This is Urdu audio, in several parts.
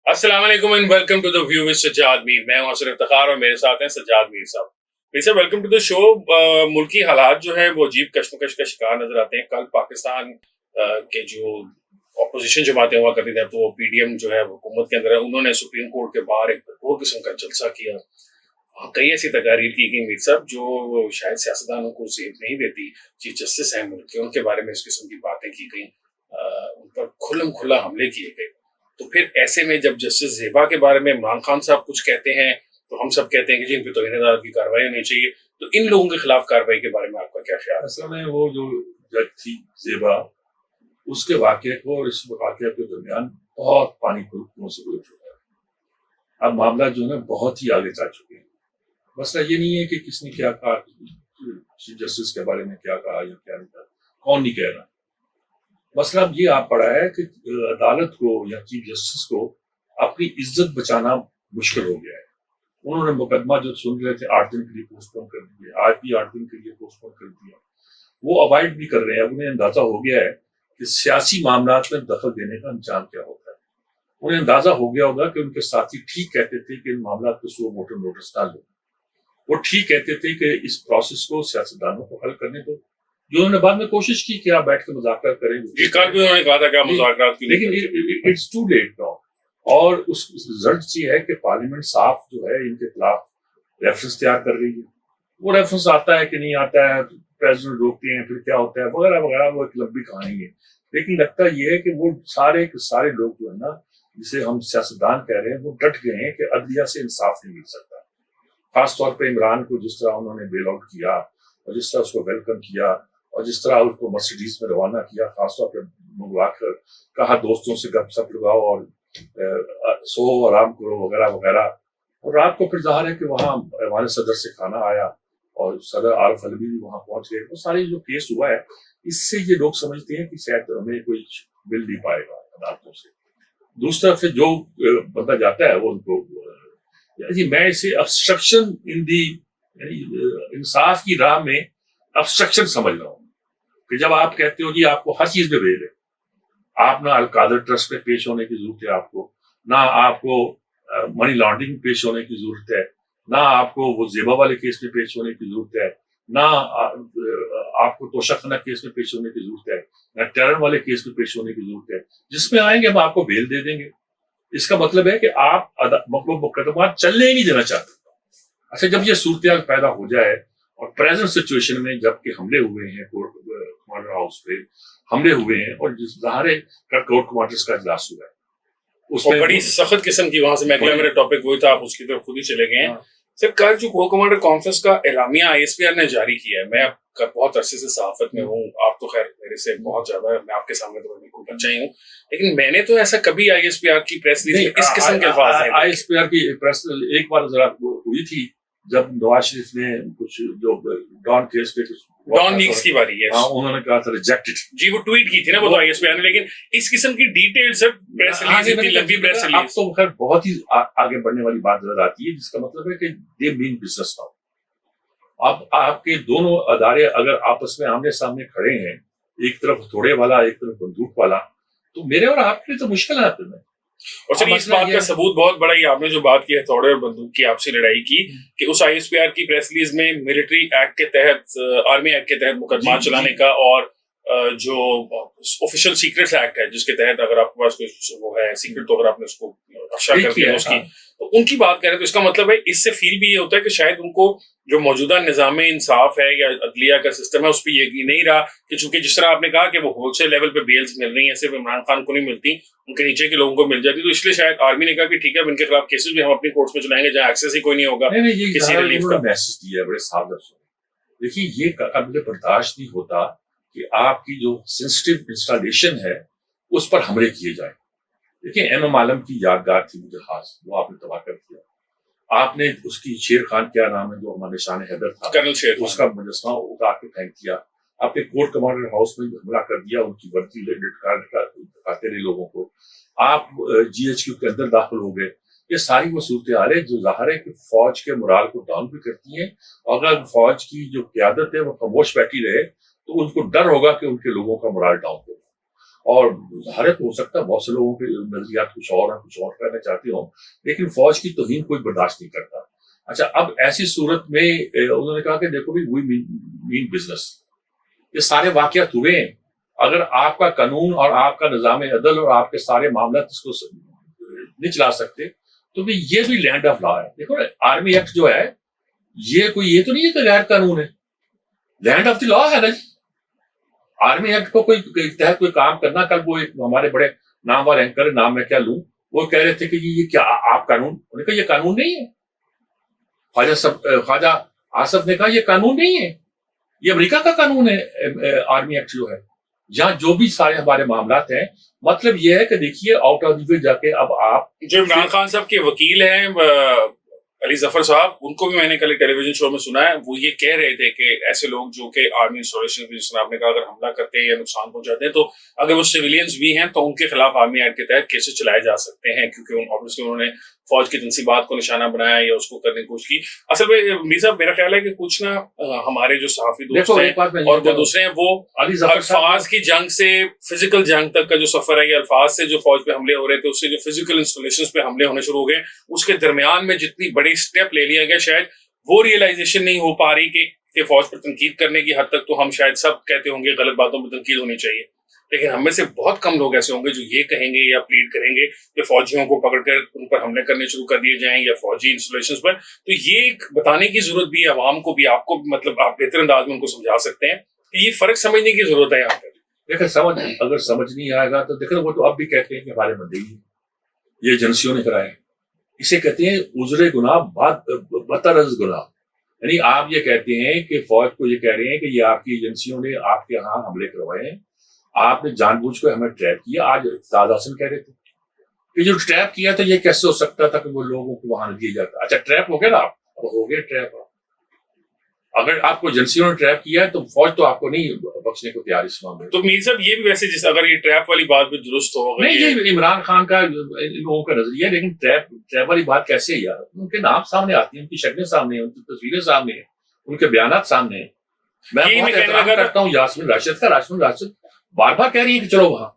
السلام علیکم and welcome to the view with Sajjad Mir. میں ہوں اشرف افتخار اور میرے ساتھ ہیں سجاد میر صاحب. میر صاحب ویلکم ٹو دا شو. ملکی حالات جو ہے وہ عجیب کشمکش کا شکار نظر آتے ہیں. کل پاکستان کے جو اپوزیشن جماعتیں ہوا کرتی تھیں تو پی ڈی ایم جو ہے حکومت کے اندر ہے, انہوں نے سپریم کورٹ کے باہر ایک اور قسم کا جلسہ کیا. کئی ایسی تقاریر کی گئی میر صاحب جو شاید سیاستدانوں کو زیب نہیں دیتی. چیف جسٹس ہیں ملک کے, ان کے بارے میں اس قسم کی باتیں کی گئیں, ان پر کھلم کھلا حملے کیے گئے. تو پھر ایسے میں جب جسٹس زیبا کے بارے میں عمران خان صاحب کچھ کہتے ہیں تو ہم سب کہتے ہیں کہ جی ان پہ توہین عدالت کی کارروائی ہونی چاہیے. تو ان لوگوں کے خلاف کارروائی کے بارے میں آپ کا کیا خیال ہے؟ اصل میں وہ جو جج تھی زیبا, اس کے واقعے کو اور اس واقعے کے درمیان بہت پانی سے گزر چکا ہے. اب معاملہ جو ہے نا بہت ہی آگے جا چکے ہیں. مسئلہ یہ نہیں ہے کہ کس نے کیا کہا, چیف جسٹس کے بارے میں کیا کہا یا کیا نہیں کہا, کون نہیں کہہ رہا. مسئلہ اب یہ آپ پڑا ہے کہ عدالت کو یا چیف جسٹس کو اپنی عزت بچانا مشکل ہو گیا ہے. انہوں نے مقدمہ جو سن رہے تھے 8 دن کے لیے پوسٹ پون کر دیے, آج بھی 8 دن کے لیے پوسٹ پون کر دیا. وہ اوائڈ بھی کر رہے ہیں. اب انہیں اندازہ ہو گیا ہے کہ سیاسی معاملات میں دخل دینے کا انجام کیا ہوتا ہے. انہیں اندازہ ہو گیا ہوگا کہ ان کے ساتھی ٹھیک کہتے تھے کہ ان معاملات کو سو موٹر نوٹس نہ لو. وہ ٹھیک کہتے تھے کہ اس پروسیس کو سیاستدانوں کو حل کرنے دو, جو انہوں نے بعد میں کوشش کی کہ آپ بیٹھ کے مذاکرات کریں گے. کل بھی انہوں نے کہا تھا کہ مذاکرات کی, لیکن اٹس ٹو لیٹ ناؤ. اور اس رزلٹ یہ ہے کہ پارلیمنٹ صاف جو ہے ان کے خلاف ریفرنس تیار کر رہی ہے. وہ ریفرنس آتا ہے کہ نہیں آتا ہے, پریزیڈنٹ روکتے ہیں, پھر کیا ہوتا ہے وغیرہ وغیرہ. وہ ایک لمبی کہانی ہے. لیکن لگتا یہ ہے کہ وہ سارے لوگ جو ہے نا, جسے ہم سیاستدان کہہ رہے ہیں, وہ ڈٹ گئے ہیں کہ عدلیہ سے انصاف نہیں مل سکتا. خاص طور پہ عمران کو جس طرح انہوں نے بیل آؤٹ کیا اور جس طرح اس کو ویلکم کیا اور جس طرح اس کو مرسیڈیز میں روانہ کیا, خاص طور پہ منگوا کر کہا دوستوں سے گپ سپ لگاؤ اور سو آرام کرو وغیرہ وغیرہ. اور رات کو پھر ظاہر ہے کہ وہاں ایوان صدر سے کھانا آیا اور صدر عارف علوی بھی وہاں پہنچ گئے. وہ ساری جو کیس ہوا ہے, اس سے یہ لوگ سمجھتے ہیں کہ شاید ہمیں کوئی بل نہیں پائے گا عدالتوں سے. دوسری طرف سے جو بندہ جاتا ہے وہ ان کو جی میں اسے ابسٹرکشن ان دی انصاف کی راہ میں ابسٹرکشن سمجھ رہا ہوں. کہ جب آپ کہتے ہو جی آپ کو ہر چیز میں بھیج ہے, آپ نہ القادر ٹرسٹ میں پیش ہونے کی ضرورت ہے آپ کو, نہ آپ کو منی لانڈرنگ پیش ہونے کی ضرورت ہے, نہ آپ کو وہ زیبا والے کیس میں پیش ہونے کی ضرورت ہے, نہ آپ کو توشہ خانہ کیس میں پیش ہونے کی ضرورت ہے, نہ ٹیرر والے کیس میں پیش ہونے کی ضرورت ہے. جس میں آئیں گے ہم آپ کو بیل دے دیں گے. اس کا مطلب ہے کہ آپ مقدمات چلنے ہی نہیں دینا چاہتے. اچھا, جب یہ صورتحال پیدا ہو جائے اور پریزنٹ سچویشن میں جب کہ حملے ہوئے ہیں کورٹ کمانڈر ہاؤس پہ حملے ہوئے ہیں اور جس ظاہر کورٹ کمانڈرز کا اجلاس ہوا ہے, اس میں بڑی سخت قسم کی, وہاں سے میں میرا ٹاپک وہی تھا, آپ اس کی طرف خود ہی چلے گئے ہیں. سر کل جو کور کمانڈر کانفرنس کا اعلامیہ آئی ایس پی آر نے جاری کیا ہے, میں بہت عرصے سے صحافت میں ہوں, آپ تو خیر میرے سے بہت زیادہ, میں آپ کے سامنے تو بالکل بچہ ہی ہوں, لیکن میں نے تو ایسا کبھی آئی ایس پی آر کی پریس ریلیز میں اس قسم کے الفاظ ہیں. آئی ایس پی آر کی پریس ایک بار ذرا ہوئی تھی جب نواز شریف نے کچھ جو ڈان کیس پہ ڈان لیکس کی باری ہے, انہوں نے کہا تھا ریجیکٹڈ. جی وہ ٹویٹ کی تھی نا وہ تو آئی ایس پی آر نے, لیکن اس قسم کی ڈیٹیل سب پریس ریلیز اتنی لمبی پریس ریلیز. اب تو خیر بہت ہی آگے بڑھنے والی بات نظر آتی ہے, جس کا مطلب ہے کہ دے مین بزنس ناؤ. اب آپ کے دونوں ادارے اگر آپس میں آمنے سامنے کھڑے ہیں, ایک طرف ہتھوڑے والا ایک طرف بندوق والا, تو میرے اور آپ کے لیے تو مشکل ہے. پھر میں اور چلیے اس بات کا ثبوت بہت بڑا ہی آپ نے جو بات کی ہتھوڑے اور بندوق کی آپسی لڑائی کی, کہ اس آئی ایس پی آر کی پریس ریلیز میں ملٹری ایکٹ کے تحت, آرمی ایکٹ کے تحت مقدمات چلانے کا اور جو آفیشیل سیکرٹس ایکٹ ہے جس کے تحت اگر آپ کے پاس کوئی وہ ہے سیکرٹ تو اگر آپ نے اس کو افشا کر دیا اس کی, تو ان کی بات کریں تو اس کا مطلب ہے اس سے فیل بھی یہ ہوتا ہے کہ شاید ان کو جو موجودہ نظام انصاف ہے یا عدلیہ کا سسٹم ہے اس پہ یقین نہیں رہا, کہ چونکہ جس طرح آپ نے کہا کہ وہ ہول سیل لیول پہ بیلز مل رہی ہیں, صرف عمران خان کو نہیں ملتی, ان کے نیچے کے لوگوں کو مل جاتی, تو اس لیے شاید آرمی نے کہا کہ ٹھیک ہے ان کے خلاف کیسز بھی ہم اپنی کورٹس میں چلائیں گے جہاں ایکسیس ہی کوئی نہیں ہوگا کسی ریلیف کا. میسج دیا بڑے صاف لفظوں میں. دیکھیے یہ قابل برداشت نہیں ہوتا کہ آپ کی جو سینسٹیو انسٹالیشن ہے اس پر حملے کیے جائیں. دیکھیں ایم ایم عالم کی یادگار تھی مجھے خاص, وہ آپ نے تباہ کر دیا. آپ نے اس کی شیر خان کیا نام ہے جو ہمارے نشان حیدر تھا, کرنل شیر, اس کا مجسمہ اٹھا کے پھینک دیا. آپ نے کورٹ کمانڈر ہاؤس میں حملہ کر دیا, ان کی وردی دکھاتے رہے لوگوں کو. آپ جی ایچ کیو کے اندر داخل ہو گئے. یہ ساری وہ صورتحالیں جو ظاہر ہے کہ فوج کے مورال کو ڈاؤن بھی کرتی ہیں, اور اگر فوج کی جو قیادت ہے وہ خاموش بیٹھی رہے تو ان کو ڈر ہوگا کہ ان کے لوگوں کا مورال ڈاؤن ہوگا. اور ظاہر ہو سکتا ہے بہت سے لوگوں کے نظریات کچھ اور ہیں، کچھ اور کہنا چاہتے ہوں، لیکن فوج کی توہین کوئی برداشت نہیں کرتا. اچھا، اب ایسی صورت میں انہوں نے کہا کہ دیکھو بھی وی مین بزنس، یہ سارے واقعات ہوئے ہیں. اگر آپ کا قانون اور آپ کا نظام عدل اور آپ کے سارے معاملات اس کو نہیں چلا سکتے تو بھی یہ بھی لینڈ آف لا ہے. دیکھو آرمی ایکٹ جو ہے یہ تو نہیں ہے کہ غیر قانون ہے، لینڈ آف دی لا ہے نا جی. آرمی ایکٹ کو کوئی تحت کوئی کام کرنا، کل وہ ہمارے بڑے نامور اینکر، نام میں کیا لوں، وہ کہہ رہے تھے کہ یہ کیا آپ قانون، انہوں نے کہا یہ قانون نہیں ہے. خواجہ آصف نے کہا یہ قانون نہیں ہے، یہ امریکہ کا قانون ہے آرمی ایکٹ جو ہے. جہاں جو بھی سارے ہمارے معاملات ہیں، مطلب یہ ہے کہ دیکھیے آؤٹ آف دی وے جا کے اب آپ جو عمران خان صاحب کے وکیل ہیں علی ظفر صاحب، ان کو بھی میں نے کل ایک ٹیلی ویژن شو میں سنا ہے، وہ یہ کہہ رہے تھے کہ ایسے لوگ جو کہ آرمی انسٹالیشن پہ، جس نے آپ نے کہا اگر حملہ کرتے ہیں یا نقصان پہنچاتے ہیں، تو اگر وہ سویلینز بھی ہیں تو ان کے خلاف آرمی ایکٹ کے تحت کیسز چلائے جا سکتے ہیں، کیونکہ obviously انہوں نے فوج کی تنصیبات کو نشانہ بنایا یا اس کو کرنے کی کوشش کی. اصل میں مرزا صاحب میرا خیال ہے کہ کچھ نا ہمارے جو صحافی دوست ہیں اور جو دوسرے ہیں، وہ الفاظ کی جنگ سے فزیکل جنگ تک کا جو سفر ہے، یا الفاظ سے جو فوج پہ حملے ہو رہے تھے اس سے جو فزیکل انسٹالیشنز پہ حملے ہونے شروع ہو گئے، اس کے درمیان میں جتنی بڑی سٹیپ لے لیا گیا، شاید وہ ریئلائزیشن نہیں ہو پا رہی کہ فوج پر تنقید کرنے کی حد تک تو ہم شاید سب کہتے ہوں گے غلط باتوں پہ تنقید ہونی چاہیے، لیکن ہم میں سے بہت کم لوگ ایسے ہوں گے جو یہ کہیں گے یا پلیڈ کریں گے کہ فوجیوں کو پکڑ کر ان پر حملے کرنے شروع کر دیے جائیں یا فوجی انسٹالیشنز پر. تو یہ ایک بتانے کی ضرورت بھی ہے عوام کو بھی، آپ کو بھی، مطلب آپ بہتر انداز میں ان کو سمجھا سکتے ہیں کہ یہ فرق سمجھنے کی ضرورت ہے یہاں پہ. دیکھیں اگر سمجھ نہیں آئے گا تو دیکھیں وہ تو اب بھی کہتے ہیں کہ ہمارے بندے ہی یہ ایجنسیوں نے کرائے. اسے کہتے ہیں عذر گناہ بدتر از گناہ. یعنی آپ یہ کہتے ہیں کہ فوج کو یہ کہہ رہے ہیں کہ یہ آپ کی ایجنسیوں نے آپ کے ہاں حملے کروائے ہیں، آپ نے جان بوجھ کو ہمیں ٹریپ کیا. آج اقتدار حسن کہہ رہے تھے کہ جو ٹریپ کیا تھا یہ کیسے ہو سکتا تھا کہ وہ لوگوں کو وہاں دیا جاتا. اچھا ٹریپ ہو گیا نا، آپ ہو گیا ٹریپ. اگر آپ کو ایجنسیوں نے ٹریپ کیا ہے تو فوج تو آپ کو نہیں بخشنے کو تیار اس معاملے. تو میر صاحب یہ بھی ویسے جس اگر یہ ٹریپ والی بات بھی درست ہو نہیں، یہ عمران خان کا ان لوگوں کا نظریہ ہے، لیکن ٹریپ والی بات کیسے ہے یار؟ ان کے نام سامنے آتی ہیں، ان کی شکلیں سامنے ہیں، ان کی تصویریں سامنے ہیں، ان کے بیانات سامنے ہیں. میں بہت احترام کرتا ہوں یاسمین راشد کا. یاسمین راشد بار بار کہہ رہی ہیں کہ چلو وہاں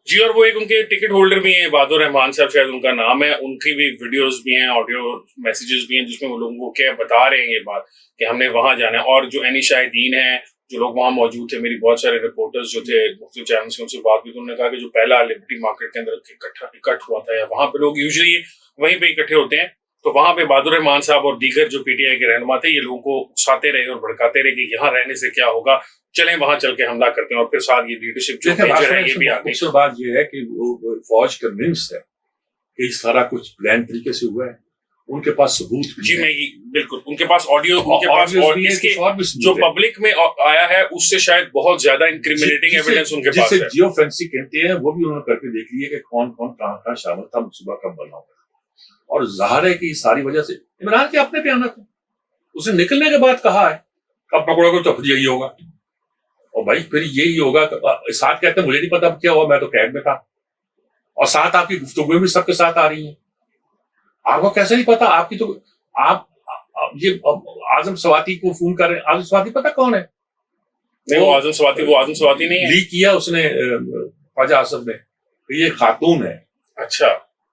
جی، اور وہ ایک ان کے ٹکٹ ہولڈر بھی ہیں، عباد الرحمان صاحب شاید ان کا نام ہے، ان کی بھی ویڈیوز بھی ہیں، آڈیو میسیجز بھی ہیں جس میں وہ لوگوں کو کیا بتا رہے ہیں یہ بات کہ ہم نے وہاں جانا ہے. اور جو اینی شاہدین ہیں جو لوگ وہاں موجود تھے، میری بہت سارے رپورٹرز جو تھے مختلف چینل سے ان سے بات ہوئی تو انہوں نے کہا کہ جو پہلا لبرٹی مارکیٹ کے اندر اکٹھ ہوا تھا، یا وہاں پہ لوگ یوزلی وہیں پہ اکٹھے ہوتے ہیں، تو وہاں پہ عباد الرحمان صاحب اور دیگر جو پی ٹی آئی کے رہنما تھے یہ لوگوں کو اکساتے رہے اور بھڑکاتے رہے کہ یہاں رہنے سے کیا ہوگا، چلیں وہاں چل کے حملہ کرتے ہیں. اور پھر ساتھ یہ لیڈرشپ جو ہے یہ بھی آگئی. اکثر بات یہ ہے کہ وہ فوج کنونس ہے کہ سارا کچھ پلان طریقے سے ہوا ہے، ان کے پاس ثبوت بھی. جی میں بالکل، ان کے پاس آڈیو، ان کے پاس اور اس کے جو پبلک میں آیا ہے اس سے شاید بہت زیادہ انکریمنیٹنگ ایویڈنس ان کے پاس ہے. جسے جیو فینسی کہتے ہیں وہ بھی انہوں نے کر کے دیکھ لیے کہ کون کون کہاں کہاں شامل تھا، منصوبہ کب بنا ہوگا. اور ظاہر ہے کہ یہ ساری وجہ سے عمران کے اپنے بیانات ہیں، اس نے نکلنے کے بعد کہا ہے اب پکڑو گے تو یہی ہوگا، اور بھائی پھر یہی ہوگا. ساتھ کہتے ہیں مجھے نہیں پتا کیا ہوا، میں تو قید میں تھا، اور ساتھ آپ کی گفتگو بھی سب کے ساتھ آ رہی ہیں. آپ کو کیسے نہیں پتا؟ آپ کی تو آپ یہ اعظم سواتی کو فون کر رہے ہیں. اعظم سواتی پتا کون ہے؟ نہیں، وہ اعظم سواتی نہیں ہے، لیک کیا اس نے خواجہ آصف نے کہ یہ خاتون ہے. اچھا،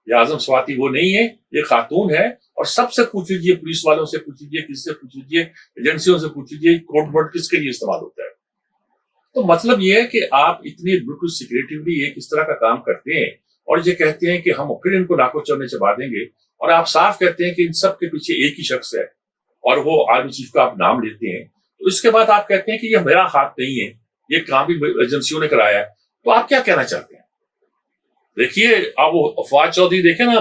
یہ اعظم سواتی وہ نہیں ہے، یہ خاتون ہے. اور سب سے پوچھ لیجیے، پولیس والوں سے پوچھ لیجیے، کس سے پوچھ لیجیے، ایجنسیوں سے پوچھ لیجیے، کوڈ ورڈ کس کے لیے استعمال ہوتا ہے. تو مطلب یہ ہے کہ آپ اتنی بالکل سیکریٹولی ایک اس طرح کا کام کرتے ہیں اور یہ کہتے ہیں کہ ہم پھر ان کو ناکو چلنے چبا دیں گے، اور آپ صاف کہتے ہیں کہ ان سب کے پیچھے ایک ہی شخص ہے اور وہ آرمی چیف کا آپ نام لیتے ہیں. تو اس کے بعد آپ کہتے ہیں کہ یہ میرا ہاتھ نہیں ہے، یہ کام بھی ایجنسیوں نے کرایا ہے. تو آپ کیا کہنا چاہتے ہیں؟ دیکھیے آپ وہ فواد چودھری دیکھیں نا،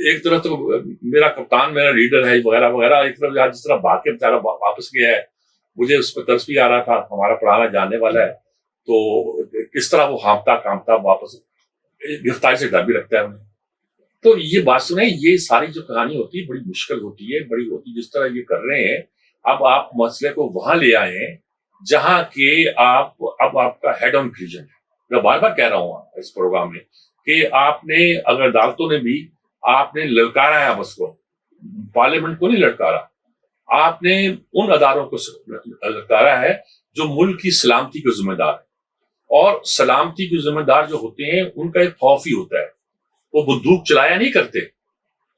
ایک طرف تو میرا کپتان، میرا لیڈر ہے وغیرہ وغیرہ، ایک طرف جس طرح بھاگ کے بیچارہ واپس گیا ہے. مجھے اس پہ ترس بھی آ رہا تھا، ہمارا پرانا جاننے والا ہے، تو کس طرح وہ ہانپتا کانپتا واپس، گرفتاری سے ڈر بھی رکھتا ہے انہیں. تو یہ بات سنیں، یہ ساری جو کہانی ہوتی ہے بڑی مشکل ہوتی ہے، بڑی ہوتی ہے. جس طرح یہ کر رہے ہیں، اب آپ مسئلے کو وہاں لے آئے ہیں جہاں کہ اب آپ کا ہیڈ آن کلیجن ہے. میں بار بار کہہ رہا ہوں اس پروگرام میں کہ آپ نے، اگر عدالتوں نے بھی آپ نے للکارا ہے، اب اس کو پارلیمنٹ کو نہیں للکارا، آپ نے ان اداروں کو للکارا ہے جو ملک کی سلامتی کے ذمہ دار ہے. اور سلامتی کے ذمہ دار جو ہوتے ہیں ان کا ایک خوف ہی ہوتا ہے. وہ بندوق چلایا نہیں کرتے,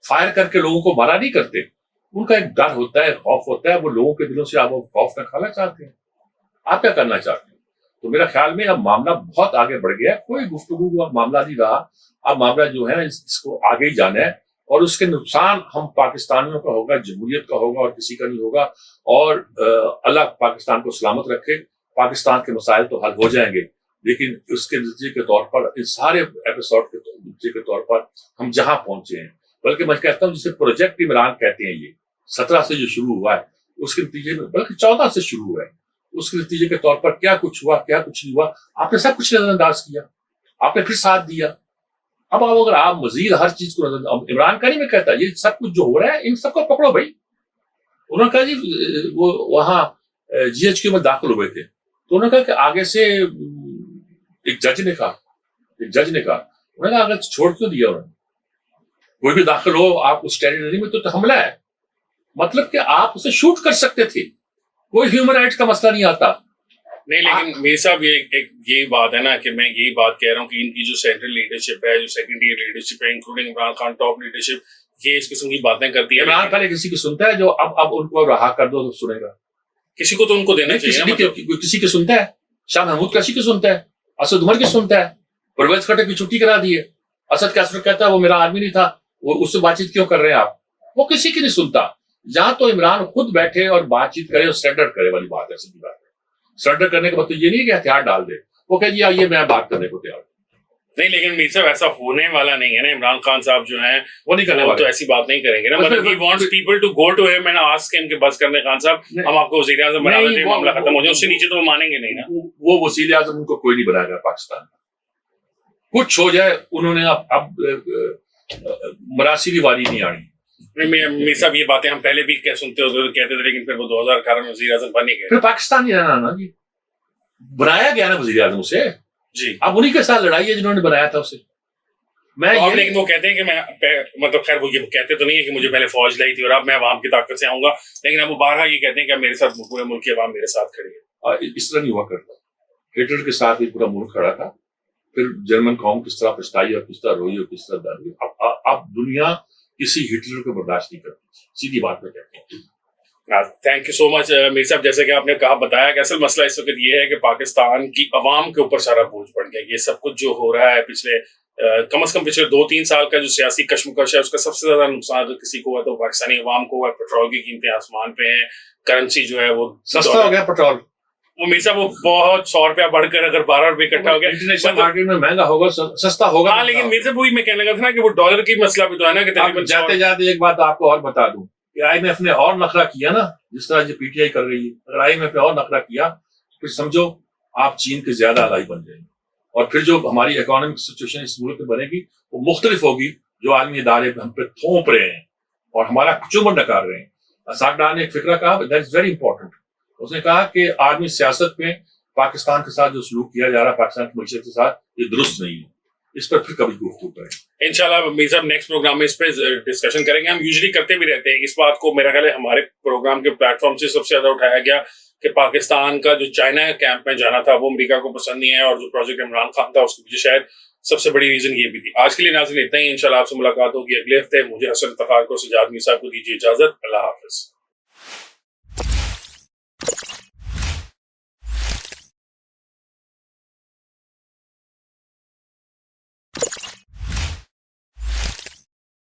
فائر کر کے لوگوں کو مارا نہیں کرتے, ان کا ایک ڈر ہوتا ہے, خوف ہوتا ہے. وہ لوگوں کے دلوں سے آپ وہ خوف نکالنا چاہتے ہیں. آپ کیا کرنا چاہتے ہیں؟ تو میرا خیال میں اب معاملہ بہت آگے بڑھ گیا ہے. کوئی گفتگو کا معاملہ نہیں رہا. اب معاملہ جو ہے اس کو آگے ہی جانا ہے, اور اس کے نقصان ہم پاکستانیوں کا ہوگا, جمہوریت کا ہوگا, اور کسی کا نہیں ہوگا. اور اللہ پاکستان کو سلامت رکھے. پاکستان کے مسائل تو حل ہو جائیں گے, لیکن اس کے نتیجے کے طور پر, اس سارے ایپیسوڈ کے نتیجے کے طور پر ہم جہاں پہنچے ہیں, بلکہ میں کہتا ہوں جسے پروجیکٹ عمران کہتے ہیں, یہ 17 سے جو شروع ہوا ہے, اس کے نتیجے میں, بلکہ 14 سے شروع ہوا ہے, اس کے نتیجے کے طور پر کیا کچھ ہوا, کیا کچھ نہیں ہوا. آپ نے سب کچھ نظر انداز کیا, آپ نے پھر ساتھ دیا. اب اگر آپ مزید ہر چیز کو نظر, عمران کا نہیں میں کہتا, یہ سب کچھ جو ہو رہا ہے ان سب کو پکڑو بھائی. انہوں نے کہا جی وہ وہاں GHQ میں داخل ہوئے تھے, تو انہوں نے کہا کہ آگے سے ایک جج نے کہا, انہوں نے کہا اگر چھوڑ کیوں دیا انہوں نے, کوئی بھی داخل ہو آپ اس ٹیریٹری میں تو حملہ ہے. مطلب کہ آپ اسے شوٹ کر سکتے تھے, کوئی ہیومن رائٹس کا مسئلہ نہیں آتا. نہیں, لیکن میرے صاحب یہی بات ہے نا کہ میں یہی بات کہہ رہا ہوں کہ ان کی جو سینٹرل لیڈرشپ ہے, جو سیکنڈ ایئر لیڈرشپ ہے, including Imran Khan top leadership, یہ اس قسم کی باتیں کرتی ہے. عمران پہلے کسی کی سنتا ہے جو اب ان کو رہا کر دو تو سنے گا. کسی کو تو ان کو دینا چاہیے. کسی کی سنتا ہے, شاہ محمود کسی کی سنتا ہے, اسد عمر کی سنتا ہے, پرویز خٹک کی چھٹی کرا دی ہے. اسد کیسر کہتا ہے وہ میرا آدمی نہیں تھا, وہ اس سے بات چیت کیوں کر رہے ہیں آپ. وہ کسی کی نہیں سنتا. جہاں تو عمران خود بیٹھے اور بات چیت کرے اور سرنڈر کرے والی بات ہے. سیدھی بات ہے, سرنڈر کرنے کا مطلب یہ نہیں کہ ہتھیار ڈال دے. وہ کہ جی یہ میں بات کرنے کو تیار. نہیں, لیکن میر صاحب ایسا ہونے والا نہیں ہے نا. عمران خان صاحب جو ہیں وہ نہیں کرنے والے, تو ایسی بات نہیں کریں گے نا. مطلب he wants people to go to him and ask him کہ بس کرنے خان صاحب ہم آپ کو وزیر اعظم بنا دیتے ہیں, معاملہ ختم ہو جائے. اس سے نیچے تو وہ مانیں گے نہیں نا. وہ وزیر اعظم ان کو کوئی نہیں بنائے گا پاکستان میں. کچھ ہو جائے, انہوں نے اب مراسیلی واری نہیں آنی. میر صاحب یہ باتیں ہم پہلے بھی سنتے ہوتے کہتے تھے, لیکن پھر وہ 2018 میں وزیر اعظم بنے گئے. پھر پاکستان نہیں رہنا نا جی, بنایا گیا نا وزیر اعظم اسے جی. اب انہیں کے ساتھ لڑائی ہے جنہوں نے بنایا تھا اسے. لیکن وہ کہتے ہیں کہ میں مطلب خیر وہ یہ کہتے تو نہیں ہے کہ مجھے پہلے فوج لائی تھی اور اب میں عوام کی طاقت سے آؤں گا, لیکن اب وہ بارہا یہ کہتے ہیں کہ میرے ساتھ پورے ملک کی عوام میرے ساتھ کھڑی ہے. اس طرح نہیں ہوا کرتا. ہٹلر کے ساتھ بھی پورا ملک کھڑا تھا. پھر جرمن قوم کس طرح پچھتائی اور کس طرح روئی اور کس طرح ڈر گئی. اب دنیا کسی ہٹلر کو برداشت نہیں کرتی. سیدھی بات میں کہتے ہیں. تھینک یو سو مچ میر صاحب. جیسے کہ آپ نے کہا بتایا کہ اصل مسئلہ اس وقت یہ ہے کہ پاکستان کی عوام کے اوپر سارا بوجھ پڑ گیا. یہ سب کچھ جو ہو رہا ہے پچھلے کم از کم پچھلے 2-3 سال کا جو سیاسی کشمکش ہے, اس کا سب سے زیادہ نقصان اگر کسی کو ہوا تو پاکستانی عوام کو ہوا. پیٹرول کی قیمتیں آسمان پہ ہیں, کرنسی جو ہے وہ سستا ہو گیا پیٹرول. وہ میر صاحب وہ بہت 100 روپیہ بڑھ کر اگر 12 روپے اکٹھا ہو گیا. انٹرنیشنل مارکیٹ میں مہنگا ہوگا, سستا ہوگا. ہاں, لیکن میر صاحب وہی میں کہنے لگا تھا نا کہ وہ ڈالر کی مسئلہ بھی تو ہے نا کہ تقریباً جاتے جاتے ایک بات آپ کو اور بتا دوں کہ IMF نے اور نخرہ کیا نا, جس طرح جو PTI کر رہی ہے. اگر IMF نے اور نخرہ کیا پھر سمجھو آپ چین کے زیادہ الائی بن جائیں گے, اور پھر جو ہماری اکانومک سچویشن اس ملک میں بنے گی وہ مختلف ہوگی. جو عالمی ادارے ہم پہ تھوپ رہے ہیں اور ہمارا چومر نکال رہے ہیں. اساد ڈار نے ایک فکرہ کہا, دیٹ از ویری امپورٹنٹ. اس نے کہا کہ عالمی سیاست میں پاکستان کے ساتھ جو سلوک کیا جا رہا ہے, پاکستان کی معیشت کے ساتھ, یہ درست نہیں ہے. اس پر پھر کبھی گفتگو کریں انشاءاللہ. میر صاحب نیکسٹ پروگرام میں اس پہ ڈسکشن کریں گے. ہم یوزلی کرتے بھی رہتے ہیں اس بات کو. میرا خیال ہے ہمارے پروگرام کے پلیٹ فارم سے سب سے زیادہ اٹھایا گیا کہ پاکستان کا جو چائنا کیمپ میں جانا تھا وہ امریکہ کو پسند نہیں ہے, اور جو پروجیکٹ عمران خان تھا اس کے پیچھے شاید سب سے بڑی ریزن یہ بھی تھی. آج کے لیے ناظرین اتنا ہی. انشاءاللہ آپ سے ملاقات ہوگی اگلے ہفتے. مجھے حسن افتخار کو, سجاد میر صاحب کو دیجیے اجازت. اللہ حافظ.